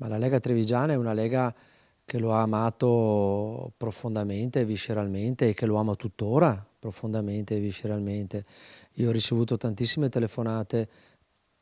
Ma la Lega Trevigiana è una Lega che lo ha amato profondamente e visceralmente e che lo ama tuttora profondamente e visceralmente. Io ho ricevuto tantissime telefonate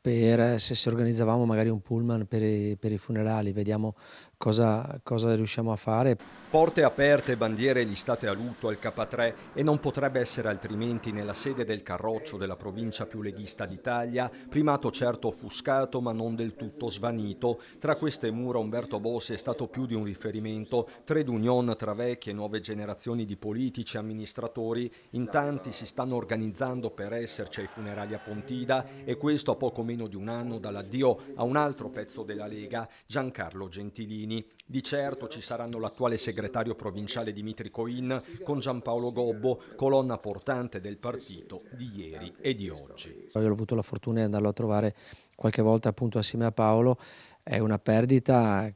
per se organizzavamo magari un pullman per i funerali, vediamo cosa riusciamo a fare. Porte aperte, bandiere listate a lutto al K3 e non potrebbe essere altrimenti nella sede del Carroccio della provincia più leghista d'Italia, primato certo offuscato ma non del tutto svanito. Tra queste mura Umberto Bossi è stato più di un riferimento, trade union tra vecchie e nuove generazioni di politici e amministratori. In tanti si stanno organizzando per esserci ai funerali a Pontida e questo a poco meno di un anno dall'addio a un altro pezzo della Lega, Giancarlo Gentilini. Di certo ci saranno l'attuale segretario provinciale Dimitri Coin con Giampaolo Gobbo, colonna portante del partito di ieri e di oggi. Io ho avuto la fortuna di andarlo a trovare qualche volta appunto assieme a Paolo, è una perdita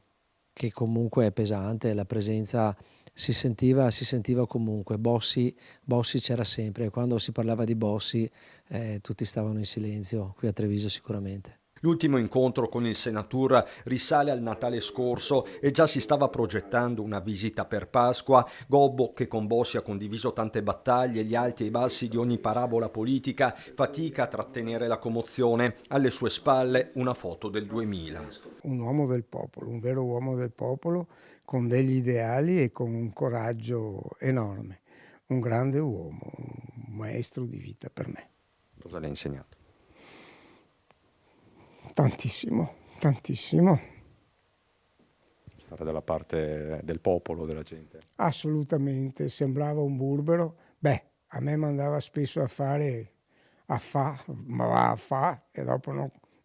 che comunque è pesante, la presenza si sentiva comunque, Bossi c'era sempre, quando si parlava di Bossi tutti stavano in silenzio, qui a Treviso sicuramente. L'ultimo incontro con il Senatur risale al Natale scorso e già si stava progettando una visita per Pasqua. Gobbo, che con Bossi ha condiviso tante battaglie, gli alti e i bassi di ogni parabola politica, fatica a trattenere la commozione. Alle sue spalle una foto del 2000. Un uomo del popolo, un vero uomo del popolo, con degli ideali e con un coraggio enorme. Un grande uomo, un maestro di vita per me. Cosa le ha insegnato? Tantissimo, tantissimo. Stare dalla parte del popolo, della gente. Assolutamente, sembrava un burbero. Beh, a me mandava spesso a fare, ma va a fa, e dopo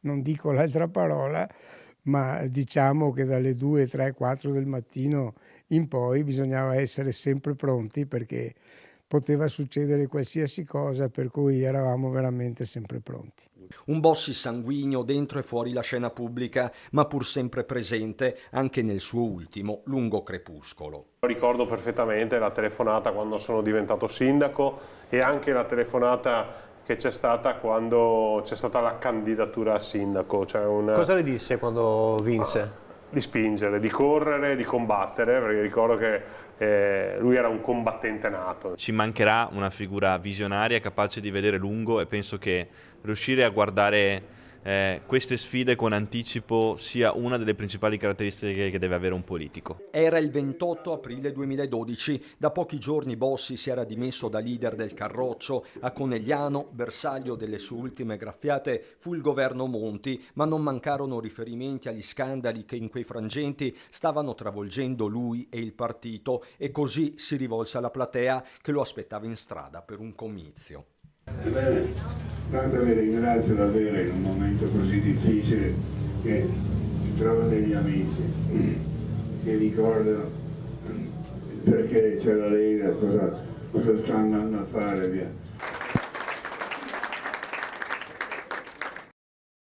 non dico l'altra parola, ma diciamo che dalle 2, 3, 4 del mattino in poi bisognava essere sempre pronti perché poteva succedere qualsiasi cosa, per cui eravamo veramente sempre pronti. Un Bossi sanguigno dentro e fuori la scena pubblica, ma pur sempre presente anche nel suo ultimo lungo crepuscolo. Ricordo perfettamente la telefonata quando sono diventato sindaco e anche la telefonata che c'è stata quando c'è stata la candidatura a sindaco. Cosa le disse quando vinse? Di spingere, di correre, di combattere, perché ricordo che lui era un combattente nato. Ci mancherà una figura visionaria, capace di vedere lungo, e penso che riuscire a guardare queste sfide con anticipo sia una delle principali caratteristiche che deve avere un politico. Era il 28 aprile 2012, da pochi giorni Bossi si era dimesso da leader del Carroccio. A Conegliano, bersaglio delle sue ultime graffiate, fu il governo Monti, ma non mancarono riferimenti agli scandali che in quei frangenti stavano travolgendo lui e il partito, e così si rivolse alla platea che lo aspettava in strada per un comizio. Bene, tanto vi ringrazio davvero in un momento così difficile che trovo degli amici che ricordano perché c'è la Lega, cosa sta andando a fare via.